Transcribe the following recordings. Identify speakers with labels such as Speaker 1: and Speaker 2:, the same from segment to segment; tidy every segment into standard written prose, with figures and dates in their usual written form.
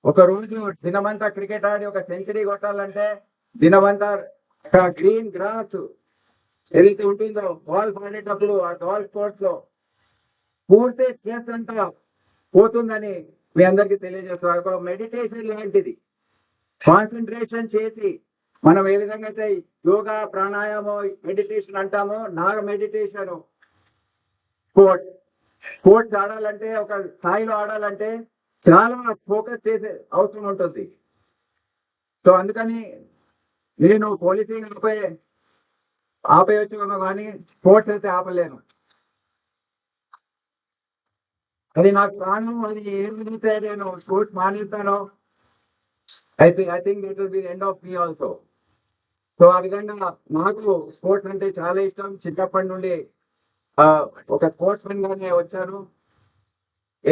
Speaker 1: ఒక రోజు దినమంతా క్రికెట్ ఆడి ఒక సెంచరీ కొట్టాలంటే దినమంతా గ్రీన్ గ్రాస్ ఏదైతే ఉంటుందో గోల్ఫ్ ఆడేటప్పుడు ఆ గోల్ఫ్ కోర్స్ లో పూర్తి స్ట్రెస్ అంతా పోతుందని మీ అందరికీ తెలియజేస్తారు. ఒక మెడిటేషన్ లాంటిది. కాన్సన్ట్రేషన్ చేసి మనం ఏ విధంగా అయితే యోగా ప్రాణాయామం మెడిటేషన్ అంటామో, నాగ మెడిటేషన్ స్పోర్ట్స్ ఆడాలంటే ఒక స్థాయిలో ఆడాలంటే చాలా ఫోకస్ చేసే అవసరం ఉంటుంది. సో అందుకని నేను పోలీసింగ్ ఆపేయచ్చు కానీ స్పోర్ట్స్ అయితే ఆపలేను. అది నాకు ప్రాణం. అది ఏ రోజైతే నేను స్పోర్ట్స్ మానేస్తానో I think it will be end of me also. So ఆ విధంగా నాకు స్పోర్ట్స్ అంటే చాలా ఇష్టం. చిన్నప్పటి నుండి ఒక స్పోర్ట్స్ మెన్ గానే వచ్చాను.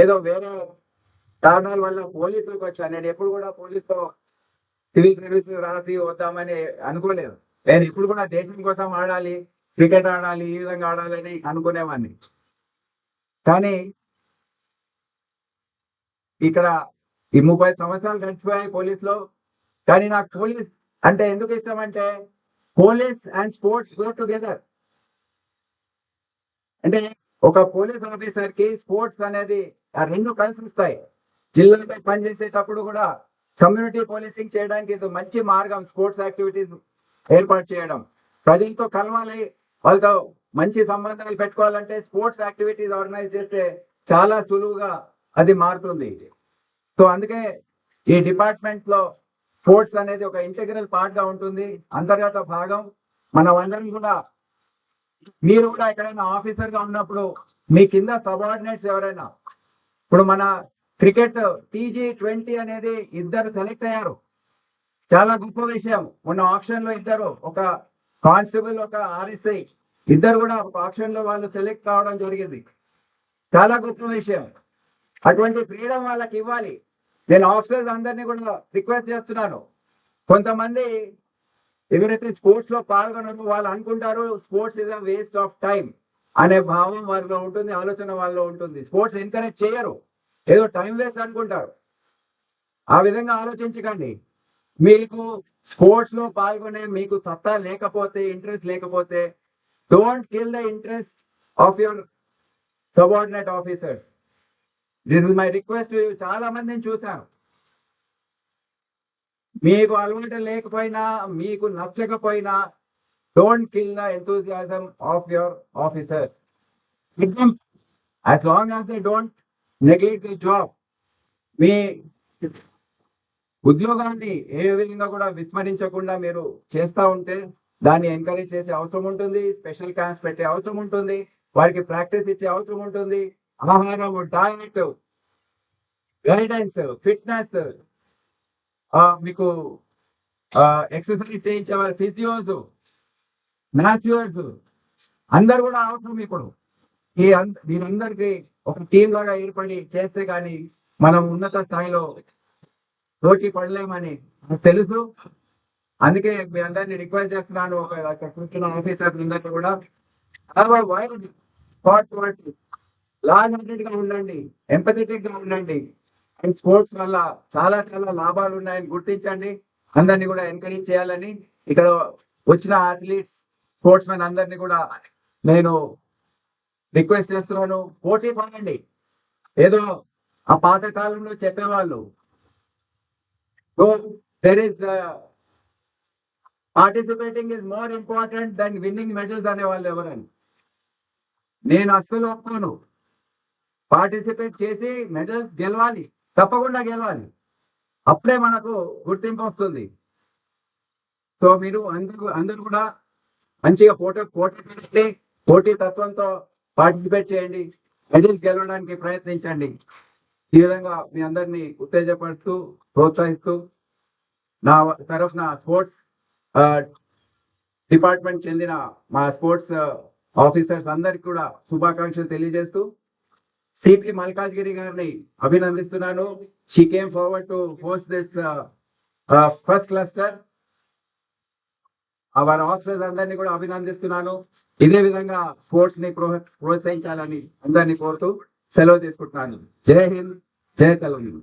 Speaker 1: ఏదో వేరే కారణాల వల్ల పోలీసులకు వచ్చాను. నేను ఎప్పుడు కూడా పోలీసులో సివిల్ సర్వీస్ రాసి వద్దామని అనుకోలేదు. నేను ఇప్పుడు కూడా దేశం కోసం ఆడాలి, క్రికెట్ ఆడాలి, ఈ విధంగా ఆడాలని అనుకునేవాడిని. కానీ ఇక్కడ ఈ 30 సంవత్సరాలు గడిచిపోయాయి పోలీసులో. కానీ నాకు పోలీస్ అంటే ఎందుకు ఇష్టం అంటే police and sports go together. అంటే ఒక పోలీస్ ఆఫీసర్ కి స్పోర్ట్స్ అనేది ఆ రెండు కలిసి వస్తాయి. జిల్లాలో పనిచేసేటప్పుడు కూడా కమ్యూనిటీ పోలీసింగ్ చేయడానికి ఇది మంచి మార్గం. స్పోర్ట్స్ యాక్టివిటీస్ ఏర్పాటు చేయడం, ప్రజలతో కలవాలి, వాళ్ళతో మంచి సంబంధాలు పెట్టుకోవాలంటే స్పోర్ట్స్ యాక్టివిటీస్ ఆర్గనైజ్ చేస్తే చాలా సులువుగా అది మారుతుంది. సో అందుకే ఈ డిపార్ట్మెంట్ లో స్పోర్ట్స్ అనేది ఒక ఇంటెగ్రల్ పార్ట్ గా ఉంటుంది, అంతర్గత భాగం. మనం అందరం కూడా, మీరు కూడా ఎక్కడైనా ఆఫీసర్ గా ఉన్నప్పుడు మీ కింద సబార్డినేట్స్ ఎవరైనా, ఇప్పుడు మన క్రికెట్ TG20 అనేది ఇద్దరు సెలెక్ట్ అయ్యారు. చాలా గొప్ప విషయం. మొన్న ఆప్షన్ లో ఇద్దరు, ఒక కానిస్టేబుల్, ఒక RSI, ఇద్దరు కూడా ఒక ఆప్షన్ లో వాళ్ళు సెలెక్ట్ కావడం జరిగింది. చాలా గొప్ప విషయం. అటువంటి ఫ్రీడమ్ వాళ్ళకి ఇవ్వాలి. నేను ఆఫీసర్స్ అందరినీ కూడా రిక్వెస్ట్ చేస్తున్నాను. కొంతమంది ఎవరైతే స్పోర్ట్స్ లో పాల్గొనరు వాళ్ళు అనుకుంటారు sports is a waste of time అనే భావం వాళ్ళలో ఉంటుంది, ఆలోచన వాళ్ళలో ఉంటుంది. స్పోర్ట్స్ ఎంకరేజ్ చేయరు, ఏదో టైం వేస్ట్ అనుకుంటారు. ఆ విధంగా ఆలోచించకండి. మీకు స్పోర్ట్స్ లో పాల్గొనే మీకు సత్తా లేకపోతే, ఇంట్రెస్ట్ లేకపోతే, don't kill the interest of your subordinate officers. This is my request. చాలా మందిని చూశాను, మీకు అలవాటు లేకపోయినా, మీకు నచ్చకపోయినా, don't kill the enthusiasm of your officers. as long as they don't neglect the job. మీ ఉద్యోగాన్ని ఏ విధంగా కూడా విస్మరించకుండా మీరు చేస్తూ ఉంటే దాన్ని ఎంకరేజ్ చేసే అవసరం ఉంటుంది. స్పెషల్ క్యాంప్స్ పెట్టే అవసరం ఉంటుంది, వారికి ప్రాక్టీస్ ఇచ్చే అవసరం ఉంటుంది. ఆహారం, డయట్, గైడెన్స్, ఫిట్నెస్, మీకు ఎక్సర్సైజ్ చేయించే వాళ్ళ ఫిజియోస్, న్యాచురల్స్ అందరు కూడా అవసరం. ఇప్పుడు దీనందరికీ ఒక టీం లాగా ఏర్పడి చేస్తే కానీ మనం ఉన్నత స్థాయిలో పోటీ పడలేమని నాకు తెలుసు. అందుకే మీ అందరినీ రిక్వెస్ట్ చేస్తున్నాను, ఒక కూర్చున్న ఆఫీసర్స్ అందరినీ కూడా లాజిక్ గా ఉండండి, ఎంపథెటిక్ గా ఉండండి. అండ్ స్పోర్ట్స్ వల్ల చాలా చాలా లాభాలు ఉన్నాయని గుర్తించండి. అందరినీ కూడా ఎంకరేజ్ చేయాలని ఇక్కడ వచ్చిన అథ్లీట్స్, స్పోర్ట్స్ మెన్ అందరినీ కూడా నేను రిక్వెస్ట్ చేస్తున్నాను. పోటీ పడండి. ఏదో ఆ పాత కాలంలో చెప్పేవాళ్ళు participating is more important than winning medals అనేవాళ్ళు ఎవరని. నేను అస్సలు ఒప్పుకోను. పార్టిసిపేట్ చేసి మెడల్స్ గెలవాలి, తప్పకుండా గెలవాలి. అప్పుడే మనకు గుర్తింపు వస్తుంది. సో మీరు అందరూ కూడా మంచిగా పోటీ తత్వంతో పార్టిసిపేట్ చేయండి, మెడల్స్ గెలవడానికి ప్రయత్నించండి. ఈ విధంగా మీ అందరినీ ఉత్తేజపరుస్తూ, ప్రోత్సహిస్తూ నా తరఫున స్పోర్ట్స్ డిపార్ట్మెంట్ చెందిన మా స్పోర్ట్స్ ఆఫీసర్స్ అందరికి కూడా శుభాకాంక్షలు తెలియజేస్తూ సిపి మల్కాజ్గిరి గారిని అభినందిస్తున్నాను. She came forward to host this first cluster. వారి ఆఫీసర్స్ అందరినీ కూడా అభినందిస్తున్నాను. ఇదే విధంగా స్పోర్ట్స్ ని ప్రోత్సహించాలని అందరినీ కోరుతూ సెలవు తీసుకుంటున్నాను. జై హింద్, జై తెలంగాణ.